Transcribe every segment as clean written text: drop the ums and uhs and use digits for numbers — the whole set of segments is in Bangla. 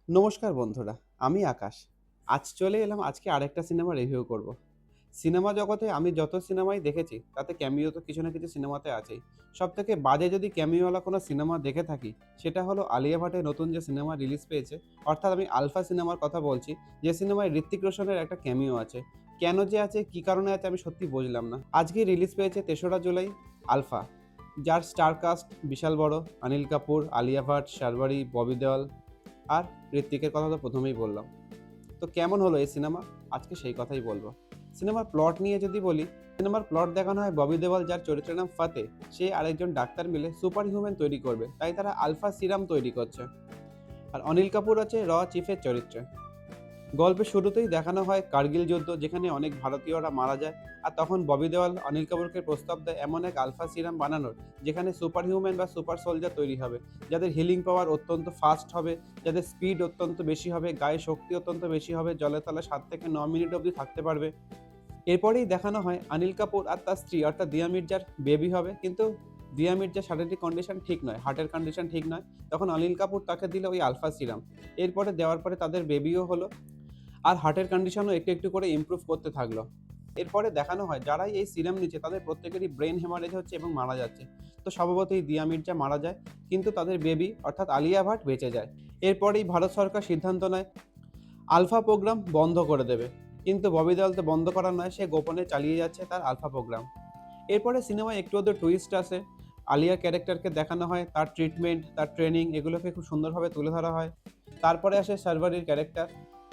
নমস্কার বন্ধুরা, আমি আকাশ। আজ চলে এলাম আজকে আরেকটা সিনেমা রিভিউ করব। সিনেমা জগতে আমি যত সিনেমাই দেখেছি তাতে ক্যামিও তো কিছু না কিছু সিনেমাতে আছেই। সবথেকে বাজে যদি ক্যামিওওয়ালা কোনো সিনেমা দেখে থাকি সেটা হলো আলিয়া ভাটের নতুন যে সিনেমা রিলিজ পেয়েছে, অর্থাৎ আমি আলফা সিনেমার কথা বলছি, যে সিনেমায় ঋত্বিক রোশনের একটা ক্যামিও আছে। কেন যে আছে, কী কারণে আছে আমি সত্যি বুঝলাম না। আজকে রিলিজ পেয়েছে ৩রা জুলাই আলফা, যার স্টার কাস্ট বিশাল বড়। অনিল কাপুর, আলিয়া ভাট, শারবারি, ববি দেওয়াল আর ঋত্বিকের কথা তো প্রথমেই বললাম। তো কেমন হলো এই সিনেমা? আজকে সেই কথাই বলবো। সিনেমার প্লট নিয়ে যদি বলি, সিনেমার প্লট দেখানো হয় ববি দেওয়াল, যার চরিত্রের নাম ফাতে, সে আরেকজন ডাক্তার মিলে সুপার হিউম্যান তৈরি করবে, তাই তারা আলফা সিরাম তৈরি করছে। আর অনিল কাপুর আছে চিফের চরিত্রে। গল্পের শুরুতেই দেখানো হয় কার্গিল যুদ্ধ, যেখানে অনেক ভারতীয়রা মারা যায়। আর তখন ববি দেওয়াল অনিল কাপুরকে প্রস্তাব দেয় এমন এক আলফা সিরাম বানানোর, যেখানে সুপার হিউম্যান বা সুপার সোলজার তৈরি হবে, যাদের হিলিং পাওয়ার অত্যন্ত ফাস্ট হবে, যাদের স্পিড অত্যন্ত বেশি হবে, গায়ে শক্তি অত্যন্ত বেশি হবে, জলে তলে 7 থেকে 9 মিনিট অবধি থাকতে পারবে। এরপরেই দেখানো হয় অনিল কাপুর আর তার স্ত্রী অর্থাৎ দিয়া মির্জার বেবি হবে, কিন্তু দিয়া মির্জার শারীরিক কন্ডিশন ঠিক নয়, হার্টের কন্ডিশন ঠিক নয়। তখন অনিল কাপুর তাকে দিল ওই আলফা সিরাম। এরপরে দেওয়ার পরে তাদের বেবিও হলো, আর হার্টের কন্ডিশনও একটু একটু করে ইমপ্রুভ করতে থাকলো। এরপরে দেখানো হয় যারাই এই সিরাম নিচ্ছে তাদের প্রত্যেকেরই ব্রেন হেমারেজ হচ্ছে এবং মারা যাচ্ছে। তো স্বভাবতই দিয়া মির্জা মারা যায়, কিন্তু তাদের বেবি অর্থাৎ আলিয়া ভাট বেঁচে যায়। এরপরেই ভারত সরকার সিদ্ধান্ত নেয় আলফা প্রোগ্রাম বন্ধ করে দেবে, কিন্তু ববি দেওয়াল তো বন্ধ করা নয়, সে গোপনে চালিয়ে যাচ্ছে তার আলফা প্রোগ্রাম। এরপরে সিনেমায় একটু আধটু টুইস্ট আসে। আলিয়ার ক্যারেক্টারকে দেখানো হয়, তার ট্রিটমেন্ট, তার ট্রেনিং, এগুলোকে খুব সুন্দরভাবে তুলে ধরা হয়। তারপরে আসে শারবারির ক্যারেক্টার,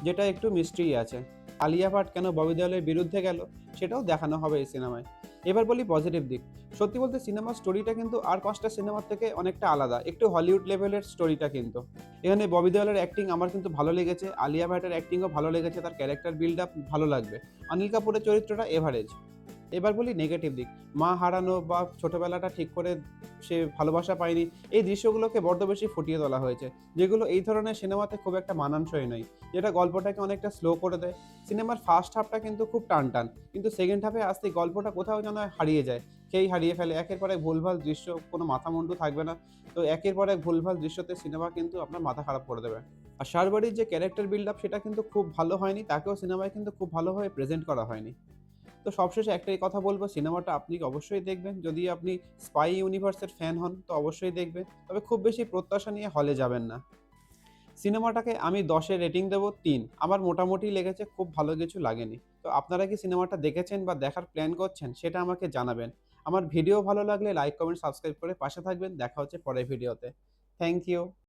যেটা একটু মিস্ট্রি আছে। আলিয়া ভাট কেন ববি দেওয়ালের বিরুদ্ধে গেল সেটাও দেখানো হবে এই সিনেমায়। এবার বলি পজিটিভ দিক। সত্যি বলতে সিনেমার স্টোরিটা কিন্তু আর ৫টা সিনেমার থেকে অনেকটা আলাদা, একটু হলিউড লেভেলের স্টোরিটা কিন্তু। এখানে ববি দেওয়ালের অ্যাক্টিং আমার কিন্তু ভালো লেগেছে, আলিয়া ভাটের অ্যাক্টিংও ভালো লেগেছে, তার ক্যারেক্টার বিল্ড আপ ভালো লাগবে। অনিল কাপুরের চরিত্রটা এভারেজ। এবার বলি নেগেটিভ দিক। মা হারানো বা ছোটবেলাটা ঠিক করে সে ভালোবাসা পায়নি, এই দৃশ্যগুলোকে বড্ড বেশি ফুটিয়ে তোলা হয়েছে, যেগুলো এই ধরনের সিনেমাতে খুব একটা মানানসই নয়, যেটা গল্পটাকে অনেকটা স্লো করে দেয়। সিনেমার ফার্স্ট হাফটা কিন্তু খুব টানটান, কিন্তু সেকেন্ড হাফে আসতেই গল্পটা কোথাও যেন হারিয়ে যায়, খেই হারিয়ে ফেলে। একের পর এক ভুলভাল দৃশ্য, কোনো মাথামুন্ডু থাকবে না। তো একের পর এক ভুলভাল দৃশ্যতে সিনেমা কিন্তু আপনার মাথা খারাপ করে দেবে। আর শারবারির যে ক্যারেক্টার বিল্ড আপ সেটা কিন্তু খুব ভালো হয়নি, তাকেও সিনেমায় কিন্তু খুব ভালোভাবে প্রেজেন্ট করা হয়নি। তো সবশেষে একটাই কথা বলব, সিনেমাটা আপনি অবশ্যই দেখবেন। যদি আপনি স্পাই ইউনিভার্সের ফ্যান হন তো অবশ্যই দেখবেন। তবে খুব বেশি প্রত্যাশা নিয়ে হলে যাবেন না। সিনেমাটাকে আমি ১০ এ রেটিং দেব ৩। আমার মোটামুটি লেগেছে, খুব ভালো কিছু লাগেনি। তো আপনারা কি সিনেমাটা দেখেছেন বা দেখার প্ল্যান করছেন সেটা আমাকে জানাবেন। আমার ভিডিও ভালো লাগলে লাইক, কমেন্ট, সাবস্ক্রাইব করে পাশে থাকবেন। দেখা হচ্ছে পরের ভিডিওতে। Thank you.